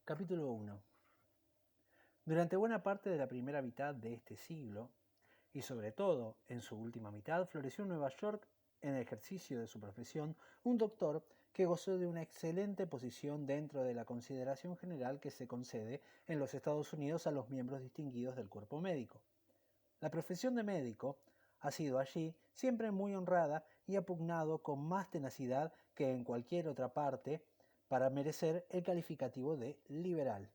Capítulo 1. Durante buena parte de la primera mitad de este siglo, y sobre todo en su última mitad, floreció en Nueva York, en el ejercicio de su profesión, un doctor que gozó de una excelente posición dentro de la consideración general que se concede en los Estados Unidos a los miembros distinguidos del cuerpo médico. La profesión de médico ha sido allí siempre muy honrada y ha pugnado con más tenacidad que en cualquier otra parte para merecer el calificativo de liberal.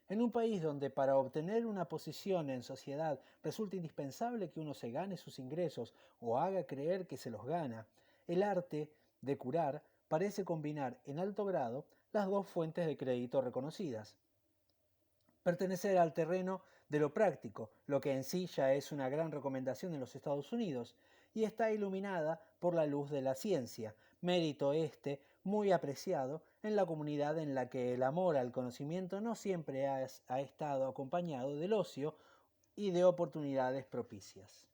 En un país donde para obtener una posición en sociedad resulta indispensable que uno se gane sus ingresos o haga creer que se los gana, el arte de curar parece combinar en alto grado las dos fuentes de crédito reconocidas. Pertenecer al terreno de lo práctico, lo que en sí ya es una gran recomendación en los Estados Unidos, y está iluminada por la luz de la ciencia, mérito este muy apreciado en la comunidad en la que el amor al conocimiento no siempre ha estado acompañado del ocio y de oportunidades propicias.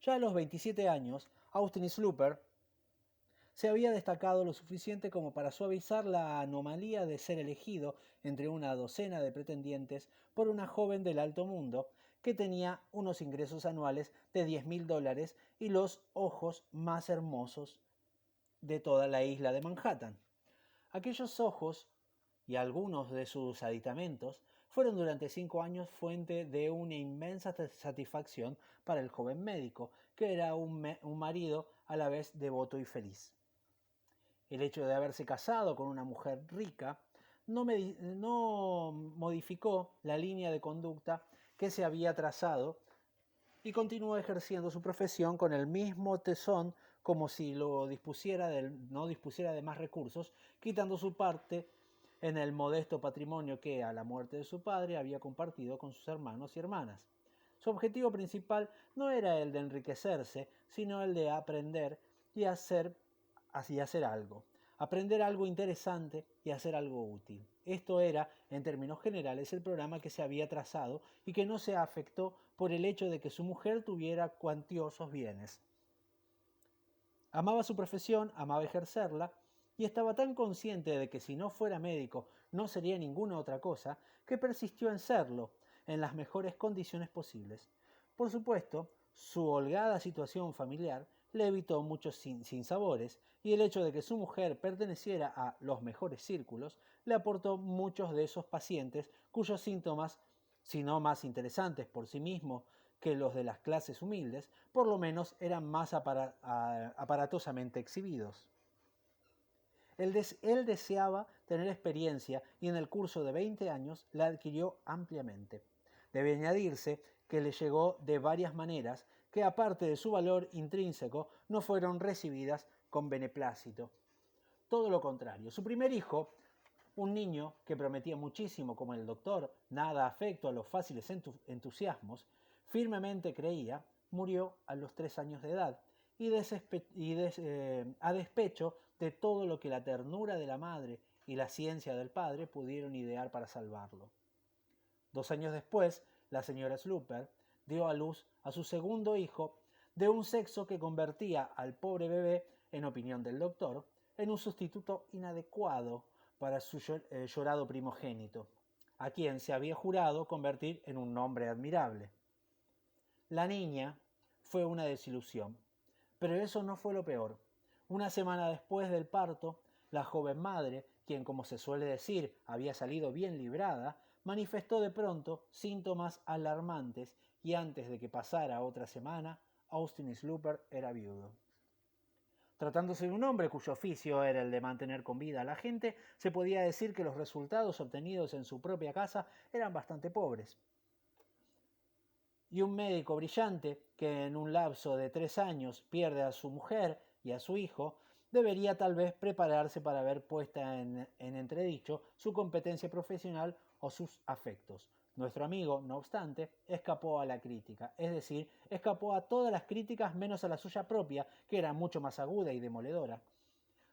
Ya a los 27 años, Austin Sloper se había destacado lo suficiente como para suavizar la anomalía de ser elegido entre una docena de pretendientes por una joven del alto mundo que tenía unos ingresos anuales de $10,000 y los ojos más hermosos de toda la isla de Manhattan. Aquellos ojos y algunos de sus aditamentos fueron durante 5 años fuente de una inmensa satisfacción para el joven médico, que era un marido a la vez devoto y feliz. El hecho de haberse casado con una mujer rica no modificó la línea de conducta que se había trazado y continuó ejerciendo su profesión con el mismo tesón como si no dispusiera de más recursos, quitando su parte en el modesto patrimonio que a la muerte de su padre había compartido con sus hermanos y hermanas. Su objetivo principal no era el de enriquecerse, sino el de aprender y hacer algo. Aprender algo interesante y hacer algo útil. Esto era, en términos generales, el programa que se había trazado y que no se afectó por el hecho de que su mujer tuviera cuantiosos bienes. Amaba su profesión, amaba ejercerla, y estaba tan consciente de que si no fuera médico no sería ninguna otra cosa, que persistió en serlo, en las mejores condiciones posibles. Por supuesto, su holgada situación familiar le evitó muchos sinsabores, y el hecho de que su mujer perteneciera a los mejores círculos le aportó muchos de esos pacientes cuyos síntomas, si no más interesantes por sí mismos que los de las clases humildes, por lo menos eran más aparatosamente exhibidos. Él deseaba tener experiencia y en el curso de 20 años la adquirió ampliamente. Debe añadirse que le llegó de varias maneras que, aparte de su valor intrínseco, no fueron recibidas con beneplácito. Todo lo contrario. Su primer hijo, un niño que prometía muchísimo como el doctor, nada afecto a los fáciles entusiasmos, firmemente creía, murió a los 3 años de edad, a despecho de todo lo que la ternura de la madre y la ciencia del padre pudieron idear para salvarlo. 2 años después, la señora Sloper dio a luz a su segundo hijo, de un sexo que convertía al pobre bebé, en opinión del doctor, en un sustituto inadecuado para su llorado primogénito, a quien se había jurado convertir en un hombre admirable. La niña fue una desilusión, pero eso no fue lo peor. Una semana después del parto, la joven madre, quien como se suele decir había salido bien librada, manifestó de pronto síntomas alarmantes y antes de que pasara otra semana, Austin Sloper era viudo. Tratándose de un hombre cuyo oficio era el de mantener con vida a la gente, se podía decir que los resultados obtenidos en su propia casa eran bastante pobres. Y un médico brillante que en un lapso de 3 años pierde a su mujer y a su hijo, debería tal vez prepararse para ver puesta en entredicho su competencia profesional o sus afectos. Nuestro amigo, no obstante, escapó a la crítica, es decir, escapó a todas las críticas menos a la suya propia, que era mucho más aguda y demoledora.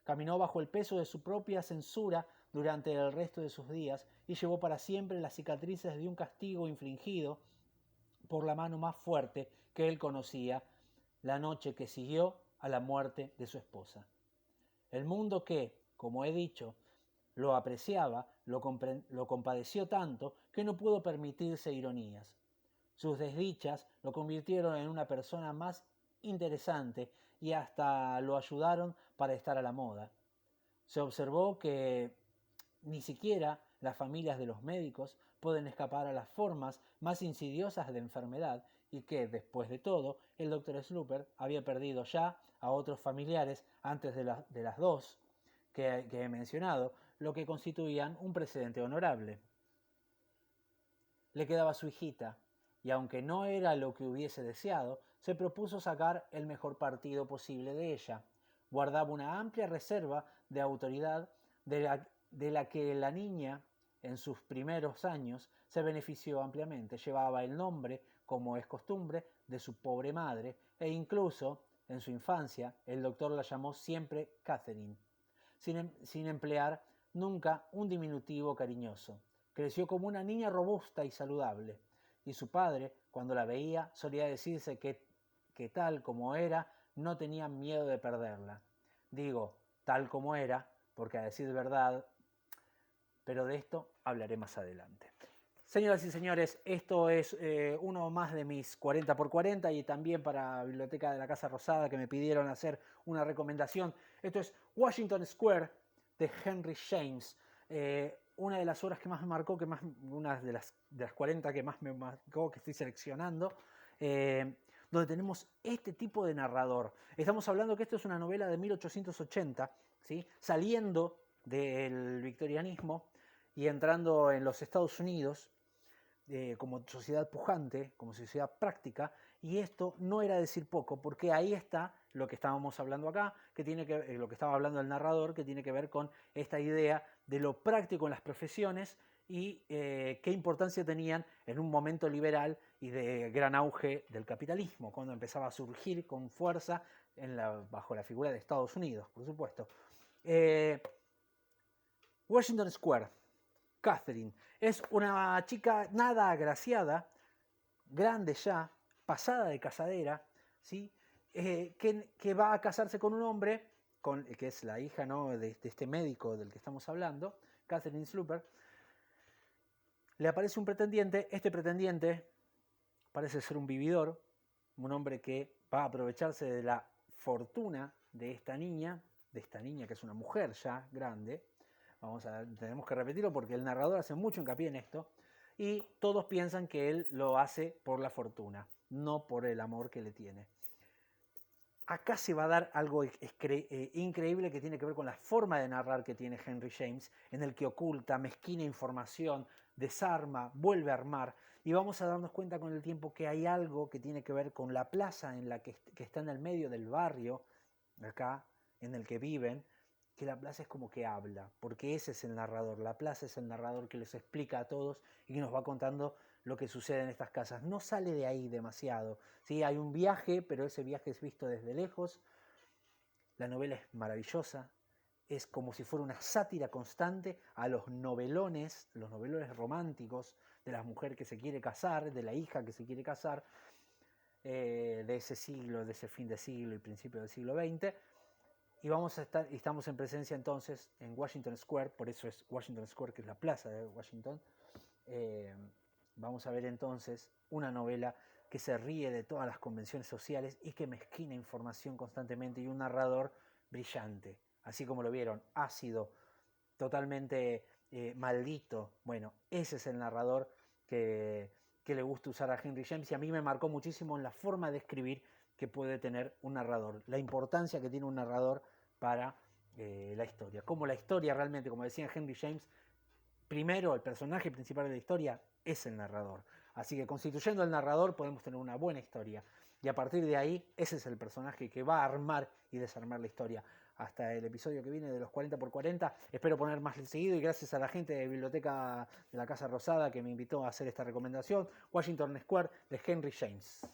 Caminó bajo el peso de su propia censura durante el resto de sus días y llevó para siempre las cicatrices de un castigo infligido por la mano más fuerte que él conocía la noche que siguió a la muerte de su esposa. El mundo que, como he dicho, lo apreciaba, lo compadeció tanto que no pudo permitirse ironías. Sus desdichas lo convirtieron en una persona más interesante y hasta lo ayudaron para estar a la moda. Se observó que ni siquiera las familias de los médicos pueden escapar a las formas más insidiosas de enfermedad y que, después de todo, el Dr. Slooper había perdido ya a otros familiares antes de las dos que he mencionado, lo que constituían un precedente honorable. Le quedaba su hijita, y aunque no era lo que hubiese deseado, se propuso sacar el mejor partido posible de ella. Guardaba una amplia reserva de autoridad de la que la niña, en sus primeros años, se benefició ampliamente. Llevaba el nombre, como es costumbre, de su pobre madre, e incluso, en su infancia, el doctor la llamó siempre Catherine, sin emplear nunca un diminutivo cariñoso. Creció como una niña robusta y saludable, y su padre, cuando la veía, solía decirse que tal como era, no tenía miedo de perderla. Digo, tal como era, porque a decir verdad, pero de esto hablaré más adelante. Señoras y señores, esto es uno más de mis 40x40 y también para la Biblioteca de la Casa Rosada que me pidieron hacer una recomendación. Esto es Washington Square de Henry James. Una de las obras que más me marcó, una de las 40 que más me marcó, que estoy seleccionando, donde tenemos este tipo de narrador. Estamos hablando que esto es una novela de 1880, ¿sí? Saliendo del victorianismo y entrando en los Estados Unidos como sociedad pujante, como sociedad práctica, y esto no era decir poco, porque ahí está lo que estábamos hablando acá, lo que estaba hablando el narrador, que tiene que ver con esta idea de lo práctico en las profesiones y qué importancia tenían en un momento liberal y de gran auge del capitalismo, cuando empezaba a surgir con fuerza bajo la figura de Estados Unidos, por supuesto. Washington Square. Catherine es una chica nada agraciada, grande ya, pasada de casadera, ¿sí? Que va a casarse con un hombre, que es la hija, ¿no?, de este médico del que estamos hablando, Catherine Slooper. Le aparece un pretendiente. Este pretendiente parece ser un vividor, un hombre que va a aprovecharse de la fortuna de esta niña que es una mujer ya grande. Tenemos que repetirlo porque el narrador hace mucho hincapié en esto, y todos piensan que él lo hace por la fortuna, no por el amor que le tiene. Acá se va a dar algo increíble que tiene que ver con la forma de narrar que tiene Henry James, en el que oculta, mezquina información, desarma, vuelve a armar, y vamos a darnos cuenta con el tiempo que hay algo que tiene que ver con la plaza en la que está en el medio del barrio, acá, en el que viven, que la plaza es como que habla, porque ese es el narrador. La plaza es el narrador que les explica a todos y que nos va contando lo que sucede en estas casas. No sale de ahí demasiado, ¿sí? Hay un viaje, pero ese viaje es visto desde lejos. La novela es maravillosa, es como si fuera una sátira constante a los novelones románticos de la mujer que se quiere casar, de la hija que se quiere casar, de ese siglo, de ese fin de siglo y principio del siglo XX. Y estamos en presencia entonces en Washington Square, por eso es Washington Square, que es la plaza de Washington. Vamos a ver entonces una novela que se ríe de todas las convenciones sociales y que mezquina información constantemente, y un narrador brillante, así como lo vieron, ácido, totalmente maldito. Bueno, ese es el narrador que le gusta usar a Henry James, y a mí me marcó muchísimo en la forma de escribir que puede tener un narrador, la importancia que tiene un narrador para la historia. Como la historia realmente, como decía Henry James, primero el personaje principal de la historia es el narrador. Así que constituyendo el narrador podemos tener una buena historia. Y a partir de ahí, ese es el personaje que va a armar y desarmar la historia. Hasta el episodio que viene de los 40x40. Espero poner más seguido, y gracias a la gente de Biblioteca de la Casa Rosada que me invitó a hacer esta recomendación. Washington Square de Henry James.